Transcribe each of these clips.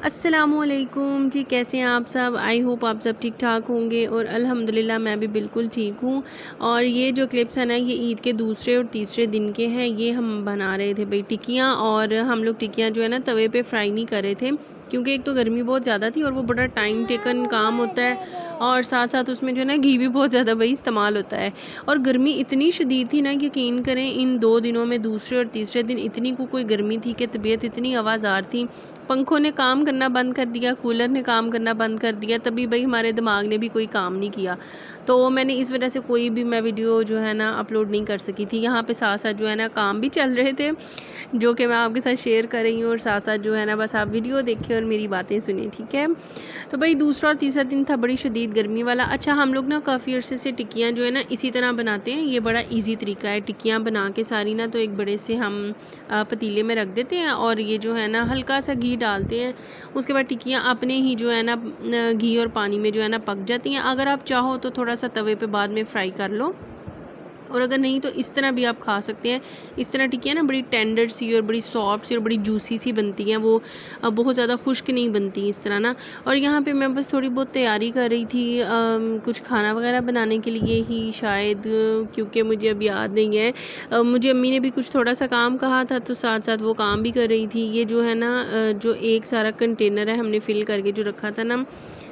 السلام علیکم جی، کیسے ہیں آپ سب؟ آئی ہوپ آپ سب ٹھیک ٹھاک ہوں گے، اور الحمدللہ میں بھی بالکل ٹھیک ہوں۔ اور یہ جو کلپس ہیں نا، یہ عید کے دوسرے اور تیسرے دن کے ہیں۔ یہ ہم بنا رہے تھے بھئی ٹکیاں، اور ہم لوگ ٹکیاں جو ہے نا توے پہ فرائی نہیں کر رہے تھے، کیونکہ ایک تو گرمی بہت زیادہ تھی اور وہ بڑا ٹائم ٹیکن کام ہوتا ہے، اور ساتھ ساتھ اس میں جو ہے نا گھی بھی بہت زیادہ بھائی استعمال ہوتا ہے، اور گرمی اتنی شدید تھی نا، یقین کریں ان 2 دنوں میں دوسرے اور تیسرے دن اتنی کوئی گرمی تھی کہ طبیعت اتنی آوازار تھی، پنکھوں نے کام کرنا بند کر دیا، کولر نے کام کرنا بند کر دیا، تبھی بھائی ہمارے دماغ نے بھی کوئی کام نہیں کیا، تو میں نے اس وجہ سے کوئی بھی میں ویڈیو جو ہے نا اپلوڈ نہیں کر سکی تھی۔ یہاں پہ ساتھ ساتھ جو ہے نا کام بھی چل رہے تھے، جو کہ میں آپ کے ساتھ شیئر کر رہی ہوں، اور ساتھ ساتھ جو ہے نا بس آپ ویڈیو دیکھیں اور میری باتیں سنیں، ٹھیک ہے؟ تو بھائی دوسرا اور تیسرا دن تھا بڑی شدید گرمی والا۔ اچھا، ہم لوگ نا کافی عرصے سے ٹکیاں جو ہے نا اسی طرح بناتے ہیں، یہ بڑا ایزی طریقہ ہے۔ ٹکیاں بنا کے ساری نا تو ایک بڑے سے ہم پتیلے میں رکھ دیتے ہیں، اور یہ جو ہے نا ہلکا سا گھی ڈالتے ہیں، اس کے بعد ٹکیاں اپنے ہی جو ہے نا گھی اور پانی میں جو ہے نا پک جاتی ہیں۔ اگر آپ چاہو تو تھوڑا سا توے پہ بعد میں فرائی کر لو، اور اگر نہیں تو اس طرح بھی آپ کھا سکتے ہیں۔ اس طرح ٹکیاں نا بڑی ٹینڈر سی اور بڑی سافٹ سی اور بڑی جوسی سی بنتی ہیں، وہ بہت زیادہ خشک نہیں بنتی اس طرح نا۔ اور یہاں پہ میں بس تھوڑی بہت تیاری کر رہی تھی کچھ کھانا وغیرہ بنانے کے لیے ہی شاید، کیونکہ مجھے اب یاد نہیں ہے۔ مجھے امی نے بھی کچھ تھوڑا سا کام کہا تھا، تو ساتھ ساتھ وہ کام بھی کر رہی تھی۔ یہ جو ہے نا جو ایک سارا کنٹینر ہے ہم نے فل کر کے جو رکھا تھا نا،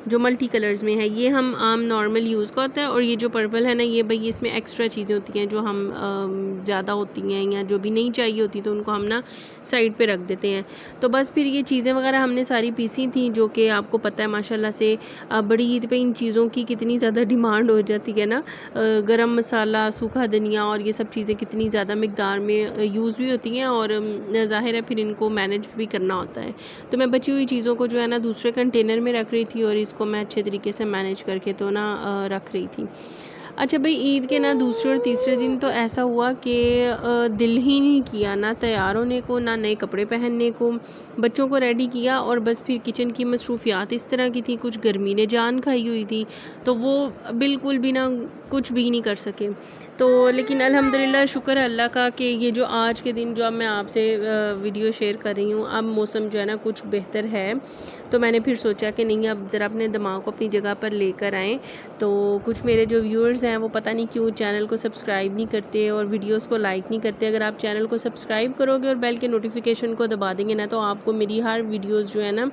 جو ملٹی کلرز میں ہے، یہ ہم عام نارمل یوز کا ہوتا ہے، اور یہ جو پرپل ہے نا، یہ بھئی اس میں ایکسٹرا چیزیں ہوتی ہیں جو ہم زیادہ ہوتی ہیں یا جو بھی نہیں چاہیے ہوتی، تو ان کو ہم نا سائڈ پہ رکھ دیتے ہیں۔ تو بس پھر یہ چیزیں وغیرہ ہم نے ساری پیسی تھیں، جو کہ آپ کو پتہ ہے ماشاءاللہ سے بڑی عید پہ ان چیزوں کی کتنی زیادہ ڈیمانڈ ہو جاتی ہے نا۔ گرم مسالہ، سوکھا دھنیا اور یہ سب چیزیں کتنی زیادہ مقدار میں یوز بھی ہوتی ہیں، اور ظاہر ہے پھر ان کو مینیج بھی کرنا ہوتا ہے۔ تو میں بچی ہوئی چیزوں کو جو ہے نا دوسرے کنٹینر میں رکھ رہی تھی، اور اس کو میں اچھے طریقے سے مینیج کر کے تو نا رکھ رہی تھی۔ اچھا بھئی، عید کے نا دوسرے اور تیسرے دن تو ایسا ہوا کہ دل ہی نہیں کیا نہ تیار ہونے کو، نہ نئے کپڑے پہننے کو۔ بچوں کو ریڈی کیا، اور بس پھر کچن کی مصروفیات اس طرح کی تھی، کچھ گرمی نے جان کھائی ہوئی تھی، تو وہ بالکل بھی نہ کچھ بھی نہیں کر سکے۔ تو لیکن الحمدللہ شکر ہے اللہ کا کہ یہ جو آج کے دن جو اب میں آپ سے ویڈیو شیئر کر رہی ہوں، اب موسم جو ہے نا کچھ بہتر ہے، تو میں نے پھر سوچا کہ نہیں، اب ذرا اپنے دماغ کو اپنی جگہ پر لے کر آئیں۔ تو کچھ میرے جو ویورز ہیں وہ پتہ نہیں کیوں چینل کو سبسکرائب نہیں کرتے اور ویڈیوز کو لائک نہیں کرتے۔ اگر آپ چینل کو سبسکرائب کرو گے اور بیل کے نوٹیفیکیشن کو دبا دیں گے نا، تو آپ کو میری ہر ویڈیوز جو ہے نا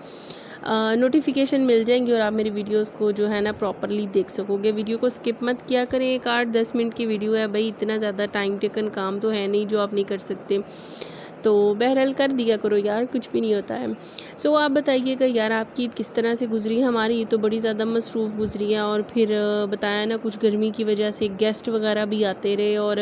نوٹیفیکیشن مل جائیں گی، اور آپ میری ویڈیوز کو جو ہے نا پراپرلی دیکھ سکو گے۔ ویڈیو کو سکپ مت کیا کریں، ایک 8-10 منٹ کی ویڈیو ہے بھائی، اتنا زیادہ ٹائم ٹیکن کام تو ہے نہیں جو آپ نہیں کر سکتے، تو بہرحال کر دیا کرو یار، کچھ بھی نہیں ہوتا ہے۔ سو آپ بتائیے گا یار آپ کی عید کس طرح سے گزری؟ ہماری عید تو بڑی زیادہ مصروف گزری ہے، اور پھر بتایا نا کچھ گرمی کی وجہ سے گیسٹ وغیرہ بھی آتے رہے، اور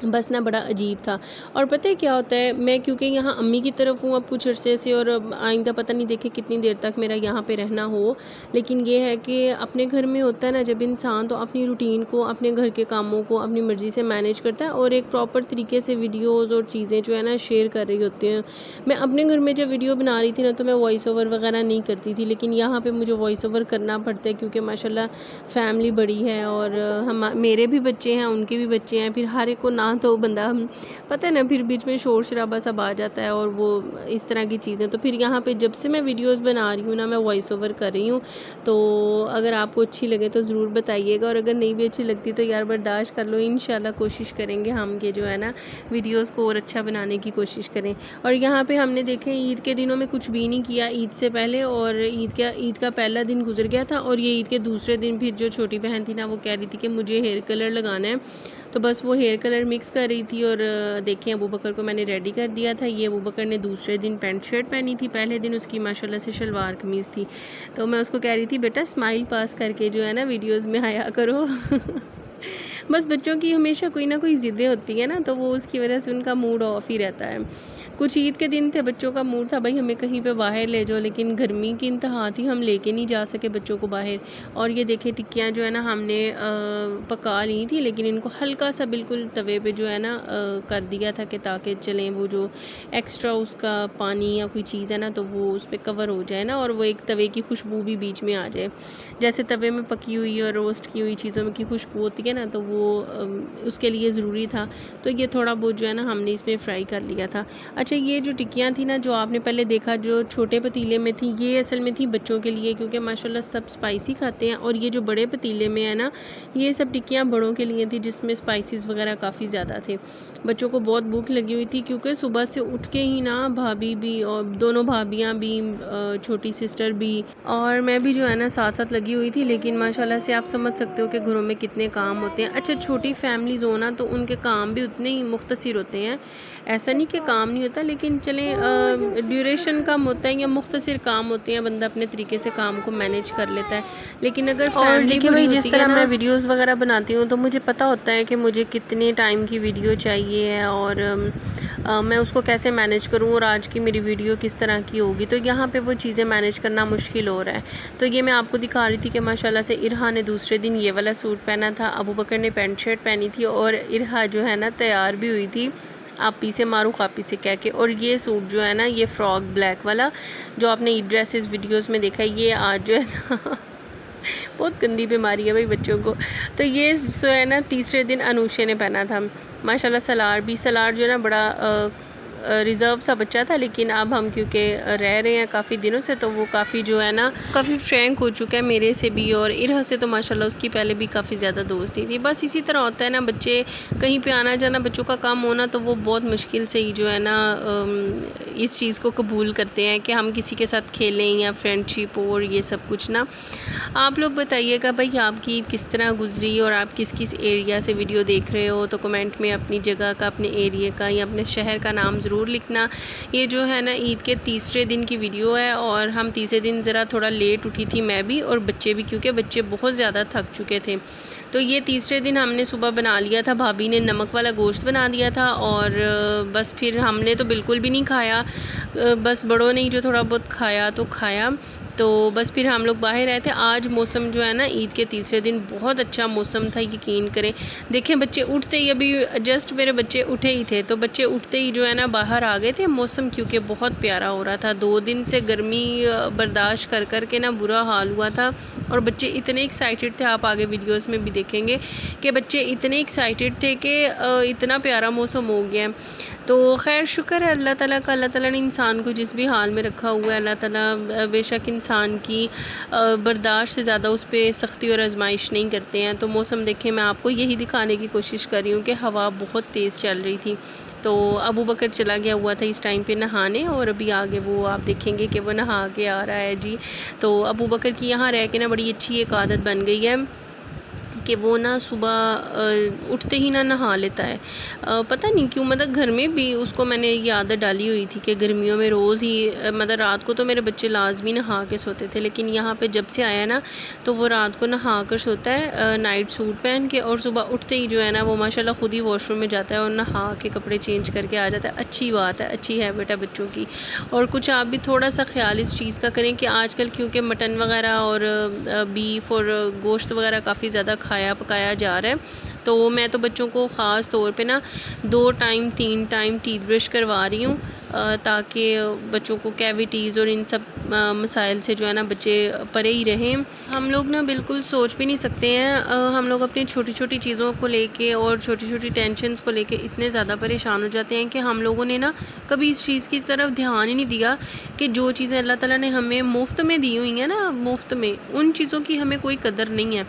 بس نا بڑا عجیب تھا۔ اور پتہ ہے کیا ہوتا ہے، میں کیونکہ یہاں امی کی طرف ہوں اب کچھ عرصے سے، اور آئندہ پتہ نہیں دیکھے کتنی دیر تک میرا یہاں پہ رہنا ہو، لیکن یہ ہے کہ اپنے گھر میں ہوتا ہے نا جب انسان، تو اپنی روٹین کو، اپنے گھر کے کاموں کو اپنی مرضی سے مینیج کرتا ہے، اور ایک پراپر طریقے سے ویڈیوز اور چیزیں جو ہے نا شیئر کر رہی ہوتی ہیں۔ میں اپنے گھر میں جب ویڈیو بنا رہی تھی نا، تو میں وائس اوور وغیرہ نہیں کرتی تھی، لیکن یہاں پہ مجھے وائس اوور کرنا پڑتا ہے، کیونکہ ماشاءاللہ فیملی بڑی ہے، اور میرے بھی بچے ہیں، ان کے بھی بچے ہیں، پھر ہر ایک کو نہ تو بندہ پتہ ہے نا، پھر بیچ میں شور شرابہ سب آ جاتا ہے، اور وہ اس طرح کی چیزیں، تو پھر یہاں پہ جب سے میں ویڈیوز بنا رہی ہوں نا، میں وائس اوور کر رہی ہوں۔ تو اگر آپ کو اچھی لگے تو ضرور بتائیے گا، اور اگر نہیں بھی اچھی لگتی تو یار برداشت کر لو، انشاءاللہ کوشش کریں گے ہم کہ جو ہے نا ویڈیوز کو اور اچھا بنانے کی کوشش کریں۔ اور یہاں پہ ہم نے دیکھیں عید کے دنوں میں کچھ بھی نہیں کیا عید سے پہلے، اور عید کا پہلا دن گزر گیا تھا، اور یہ عید کے دوسرے دن پھر جو چھوٹی بہن تھی نا، وہ کہہ رہی تھی کہ مجھے ہیئر کلر لگانا ہے، تو بس وہ ہیئر کلر مکس کر رہی تھی، اور دیکھیں ابو بکر کو میں نے ریڈی کر دیا تھا۔ یہ ابو بکر نے دوسرے دن پینٹ شرٹ پہنی تھی، پہلے دن اس کی ماشاءاللہ سے شلوار قمیض تھی، تو میں اس کو کہہ رہی تھی بیٹا اسمائل پاس کر کے جو ہے نا ویڈیوز میں آیا کرو۔ بس بچوں کی ہمیشہ کوئی نہ کوئی ضدیں ہوتی ہیں نا، تو وہ اس کی وجہ سے ان کا موڈ آف ہی رہتا ہے۔ کچھ عید کے دن تھے، بچوں کا موڈ تھا بھائی ہمیں کہیں پہ باہر لے جاؤ، لیکن گرمی کی انتہا تھی، ہم لے کے نہیں جا سکے بچوں کو باہر۔ اور یہ دیکھیں ٹکیاں جو ہے نا ہم نے پکا لی تھی، لیکن ان کو ہلکا سا بالکل توے پہ جو ہے نا کر دیا تھا کہ تاکہ چلیں وہ جو ایکسٹرا اس کا پانی یا کوئی چیز ہے نا، تو وہ اس پہ کور ہو جائے نا، اور وہ ایک توے کی خوشبو بھی بیچ میں آ جائے، جیسے توے میں پکی ہوئی اور روسٹ کی ہوئی چیزوں کی خوشبو ہوتی ہے نا، تو وہ اس کے لیے ضروری تھا۔ تو یہ تھوڑا بہت جو ہے نا ہم نے اس میں فرائی کر لیا تھا۔ اچھا یہ جو ٹکیاں تھیں نا جو آپ نے پہلے دیکھا جو چھوٹے پتیلے میں تھیں، یہ اصل میں تھی بچوں کے لیے، کیونکہ ماشاءاللہ سب اسپائسی کھاتے ہیں، اور یہ جو بڑے پتیلے میں ہے نا یہ سب ٹکیاں بڑوں کے لیے تھی جس میں اسپائسیز وغیرہ کافی زیادہ تھے۔ بچوں کو بہت بھوک لگی ہوئی تھی کیونکہ صبح سے اٹھ کے ہی نا بھابھی بھی اور دونوں بھابیاں بھی چھوٹی سسٹر بھی اور میں بھی جو ہے نا ساتھ ساتھ لگی ہوئی تھی، لیکن ماشاءاللہ سے آپ سمجھ سکتے ہو کہ گھروں میں کتنے کام ہوتے ہیں۔ اچھا چھوٹی فیملیز ہو نا تو ان کے کام بھی اتنے ہی مختصر ہوتے ہیں، ایسا نہیں کہ کام نہیں ہوتا، لیکن چلیں ڈیوریشن کم ہوتا ہے یا مختصر کام ہوتے ہیں، بندہ اپنے طریقے سے کام کو مینیج کر لیتا ہے۔ لیکن اگر فیملی بڑی ہوتی ہے نا، میں ویڈیوز وغیرہ بناتی ہوں تو مجھے پتہ ہوتا ہے کہ مجھے کتنے ٹائم کی ویڈیو چاہیے ہے اور میں اس کو کیسے مینیج کروں اور آج کی میری ویڈیو کس طرح کی ہوگی، تو یہاں پہ وہ چیزیں مینیج کرنا مشکل ہو رہا ہے۔ تو یہ میں آپ کو دکھا رہی تھی کہ ماشاءاللہ سے ارہا نے دوسرے دن یہ والا سوٹ پہنا تھا، ابو بکر نے پینٹ شرٹ پہنی تھی، اور ارہا جو ہے نا تیار بھی ہوئی تھی آپی سے، معروف آپی سے کہہ کے، اور یہ سوٹ جو ہے نا یہ فراک بلیک والا جو آپ نے عید ڈریسز ویڈیوز میں دیکھا ہے، یہ آج جو ہے نا بہت گندی بیماری ہے بھائی بچوں کو، تو یہ جو ہے نا تیسرے دن انوشے نے پہنا تھا۔ ماشاءاللہ سلار جو ہے نا بڑا ریزرو سا بچہ تھا، لیکن اب ہم کیونکہ رہ رہے ہیں کافی دنوں سے تو وہ کافی جو ہے نا کافی فرینک ہو چکا ہے میرے سے بھی، اور ارہا سے تو ماشاءاللہ اس کی پہلے بھی کافی زیادہ دوستی تھی۔ بس اسی طرح ہوتا ہے نا، بچے کہیں پہ آنا جانا بچوں کا کام ہونا تو وہ بہت مشکل سے ہی جو ہے نا اس چیز کو قبول کرتے ہیں کہ ہم کسی کے ساتھ کھیلیں یا فرینڈ شپ اور یہ سب کچھ نا۔ آپ لوگ بتائیے گا بھائی آپ کی عید کس طرح گزری اور آپ کس کس ایریا سے ویڈیو دیکھ رہے ہو، تو کمنٹ میں اپنی جگہ کا، اپنے ایریے کا یا اپنے شہر کا نام ضرور لکھنا۔ یہ جو ہے نا عید کے تیسرے دن کی ویڈیو ہے، اور ہم تیسرے دن ذرا تھوڑا لیٹ اٹھی تھی میں بھی اور بچے بھی، کیونکہ بچے بہت زیادہ تھک چکے تھے۔ تو یہ تیسرے دن ہم نے صبح بنا لیا تھا، بھابھی نے نمک والا گوشت بنا دیا تھا، اور بس پھر ہم نے تو بالکل بھی نہیں کھایا، بس بڑوں نے ہی جو تھوڑا بہت کھایا تو کھایا، تو بس پھر ہم لوگ باہر آئے تھے۔ آج موسم جو ہے نا عید کے تیسرے دن بہت اچھا موسم تھا، یقین کریں۔ دیکھیں بچے اٹھتے ہی، ابھی جسٹ میرے بچے اٹھے ہی تھے تو بچے اٹھتے ہی جو ہے نا باہر آ گئے تھے، موسم کیونکہ بہت پیارا ہو رہا تھا، 2 دن سے گرمی برداشت کر کے نا برا حال ہوا تھا، اور بچے اتنے ایکسائٹڈ تھے، آپ آگے ویڈیوز میں بھی دیکھیں گے کہ بچے اتنے ایکسائٹڈ تھے کہ اتنا پیارا موسم ہو گیا ہے۔ تو خیر شکر ہے اللہ تعالیٰ کا، اللہ تعالیٰ نے انسان کو جس بھی حال میں رکھا ہوا ہے، اللہ تعالیٰ بے شک انسان کی برداشت سے زیادہ اس پہ سختی اور آزمائش نہیں کرتے ہیں۔ تو موسم دیکھیں، میں آپ کو یہی دکھانے کی کوشش کر رہی ہوں کہ ہوا بہت تیز چل رہی تھی، تو ابو بکر چلا گیا ہوا تھا اس ٹائم پہ نہانے، اور ابھی آگے وہ آپ دیکھیں گے کہ وہ نہا کے آ رہا ہے جی۔ تو ابو بکر کی یہاں رہ کے نا بڑی اچھی ایک عادت بن گئی ہے کہ وہ نا صبح اٹھتے ہی نہا لیتا ہے، پتہ نہیں کیوں، مطلب گھر میں بھی اس کو میں نے یہ عادت ڈالی ہوئی تھی کہ گرمیوں میں روز ہی، مطلب رات کو تو میرے بچے لازمی نہا کے سوتے تھے، لیکن یہاں پہ جب سے آیا نا تو وہ رات کو نہا کر سوتا ہے نائٹ سوٹ پہن کے، اور صبح اٹھتے ہی جو ہے نا وہ ماشاءاللہ خود ہی واش روم میں جاتا ہے اور نہا کے کپڑے چینج کر کے آ جاتا ہے۔ اچھی بات ہے، اچھی ہیبٹ ہے بچوں کی، اور کچھ آپ بھی تھوڑا سا خیال اس چیز کا کریں کہ آج کل کیونکہ مٹن وغیرہ اور بیف اور گوشت وغیرہ کافی زیادہ پکایا جا رہا ہے، تو میں تو بچوں کو خاص طور پہ نا 2 ٹائم 3 ٹائم ٹیتھ برش کروا رہی ہوں، تاکہ بچوں کو کیویٹیز اور ان سب مسائل سے جو ہے نا بچے پرے ہی رہیں۔ ہم لوگ نا بالکل سوچ بھی نہیں سکتے ہیں، ہم لوگ اپنی چھوٹی چھوٹی چیزوں کو لے کے اور چھوٹی چھوٹی ٹینشنز کو لے کے اتنے زیادہ پریشان ہو جاتے ہیں کہ ہم لوگوں نے نا کبھی اس چیز کی طرف دھیان ہی نہیں دیا کہ جو چیزیں اللہ تعالیٰ نے ہمیں مفت میں دی ہوئی ہیں نا، مفت میں، ان چیزوں کی ہمیں کوئی قدر نہیں ہے۔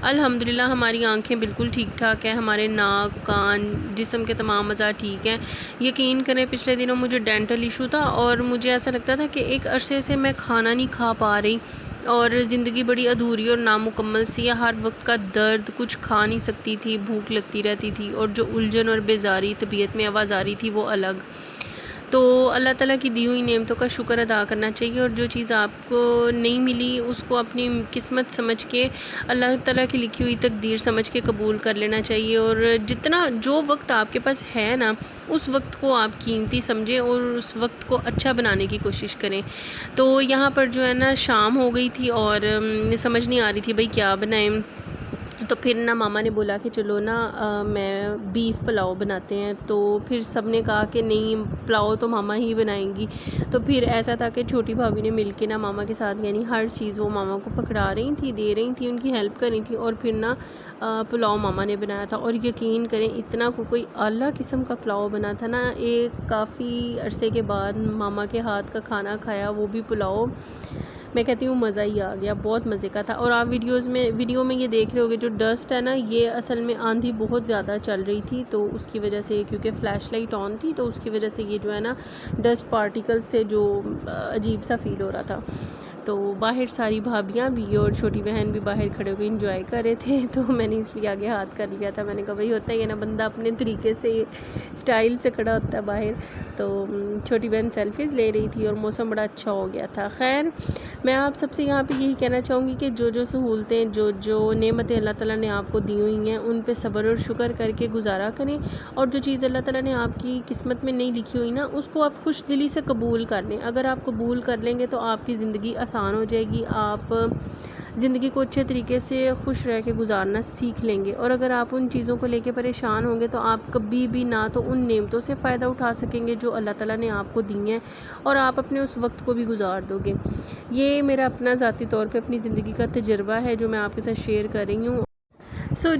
الحمدللہ ہماری آنکھیں بالکل ٹھیک ٹھاک ہیں، ہمارے ناک، کان، جسم کے تمام اعضاء ٹھیک ہیں۔ یقین کریں پچھلے دنوں مجھے ڈینٹل ایشو تھا، اور مجھے ایسا لگتا تھا کہ ایک عرصے سے میں کھانا نہیں کھا پا رہی، اور زندگی بڑی ادھوری اور نامکمل سی ہے، ہر وقت کا درد، کچھ کھا نہیں سکتی تھی، بھوک لگتی رہتی تھی، اور جو الجھن اور بیزاری طبیعت میں آواز آ رہی تھی وہ الگ۔ تو اللہ تعالیٰ کی دی ہوئی نعمتوں کا شکر ادا کرنا چاہیے، اور جو چیز آپ کو نہیں ملی اس کو اپنی قسمت سمجھ کے، اللہ تعالیٰ کی لکھی ہوئی تقدیر سمجھ کے قبول کر لینا چاہیے، اور جتنا جو وقت آپ کے پاس ہے نا اس وقت کو آپ قیمتی سمجھیں اور اس وقت کو اچھا بنانے کی کوشش کریں۔ تو یہاں پر جو ہے نا شام ہو گئی تھی اور سمجھ نہیں آ رہی تھی بھائی کیا بنائیں، تو پھر نا ماما نے بولا کہ چلو نا میں بیف پلاؤ بناتے ہیں، تو پھر سب نے کہا کہ نہیں پلاؤ تو ماما ہی بنائیں گی۔ تو پھر ایسا تھا کہ چھوٹی بھابھی نے مل کے نا ماما کے ساتھ یعنی ہر چیز وہ ماما کو پکڑا رہی تھی، دے رہی تھی، ان کی ہیلپ کر رہی تھی، اور پھر نا پلاؤ ماما نے بنایا تھا۔ اور یقین کریں اتنا کوئی اعلیٰ قسم کا پلاؤ بنا تھا نا، ایک کافی عرصے کے بعد ماما کے ہاتھ کا کھانا کھایا، وہ بھی پلاؤ، میں کہتی ہوں مزہ ہی آ گیا، بہت مزے کا تھا۔ اور آپ ویڈیو میں یہ دیکھ رہے ہوگے جو ڈسٹ ہے نا، یہ اصل میں آندھی بہت زیادہ چل رہی تھی، تو اس کی وجہ سے، کیونکہ فلیش لائٹ آن تھی تو اس کی وجہ سے یہ جو ہے نا ڈسٹ پارٹیکلز تھے جو عجیب سا فیل ہو رہا تھا۔ تو باہر ساری بھابیاں بھی اور چھوٹی بہن بھی باہر کھڑے ہو کے انجوائے کر رہے تھے، تو میں نے اس لیے آگے ہاتھ کر لیا تھا۔ میں نے کہا بھائی ہوتا ہے یہ نا، بندہ اپنے طریقے سے اسٹائل سے کھڑا ہوتا ہے باہر۔ تو چھوٹی بہن سیلفیز لے رہی تھی اور موسم بڑا اچھا ہو گیا تھا۔ خیر میں آپ سب سے یہاں پہ یہی کہنا چاہوں گی کہ جو سہولتیں، جو نعمتیں اللہ تعالیٰ نے آپ کو دی ہوئی ہیں، ان پہ صبر اور شکر کر کے گزارا کریں، اور جو چیز اللہ تعالیٰ نے آپ کی قسمت میں نہیں لکھی ہوئی نا، اس کو آپ خوش دلی سے قبول کر لیں۔ اگر آپ قبول کر لیں گے تو آپ کی زندگی آسان ہو جائے گی، آپ زندگی کو اچھے طریقے سے خوش رہ کے گزارنا سیکھ لیں گے۔ اور اگر آپ ان چیزوں کو لے کے پریشان ہوں گے تو آپ کبھی بھی نہ تو ان نعمتوں سے فائدہ اٹھا سکیں گے جو اللہ تعالیٰ نے آپ کو دی ہیں، اور آپ اپنے اس وقت کو بھی گزار دو گے۔ یہ میرا اپنا ذاتی طور پہ اپنی زندگی کا تجربہ ہے جو میں آپ کے ساتھ شیئر کر رہی ہوں۔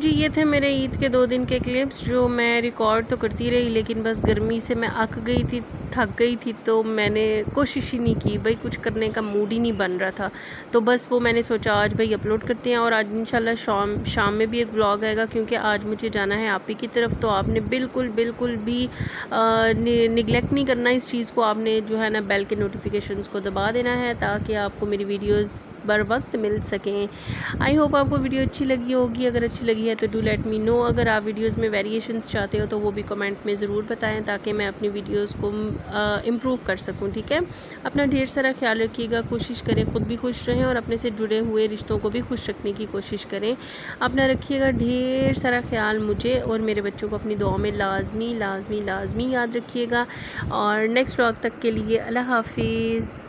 جی یہ تھے میرے عید کے 2 دن کے کلپس جو میں ریکارڈ تو کرتی رہی، لیکن بس گرمی سے میں اک گئی تھی، تھک گئی تھی، تو میں نے کوشش ہی نہیں کی، بھائی کچھ کرنے کا موڈ ہی نہیں بن رہا تھا، تو بس وہ میں نے سوچا آج بھائی اپلوڈ کرتے ہیں۔ اور آج انشاءاللہ شام میں بھی ایک ولاگ آئے گا، کیونکہ آج مجھے جانا ہے آپ ہی کی طرف، تو آپ نے بالکل بھی نگلیکٹ نہیں کرنا اس چیز کو، آپ نے جو ہے نا بیل کے نوٹیفیکیشنز کو دبا دینا ہے تاکہ آپ کو میری ویڈیوز بر وقت مل سکیں۔ آئی ہوپ آپ کو ویڈیو اچھی لگی ہوگی، اگر اچھی لگی ہے تو ڈو لیٹ می نو۔ اگر آپ ویڈیوز میں ویریشنز چاہتے ہو تو وہ بھی کمنٹ میں ضرور بتائیں تاکہ میں اپنی ویڈیوز کو امپروو کر سکوں، ٹھیک ہے؟ اپنا ڈھیر سارا خیال رکھیے گا، کوشش کریں خود بھی خوش رہیں اور اپنے سے جڑے ہوئے رشتوں کو بھی خوش رکھنے کی کوشش کریں۔ اپنا رکھیے گا ڈھیر سارا خیال، مجھے اور میرے بچوں کو اپنی دعاؤں میں لازمی یاد رکھیے گا، اور نیکسٹ ولاگ تک کے لیے اللہ حافظ۔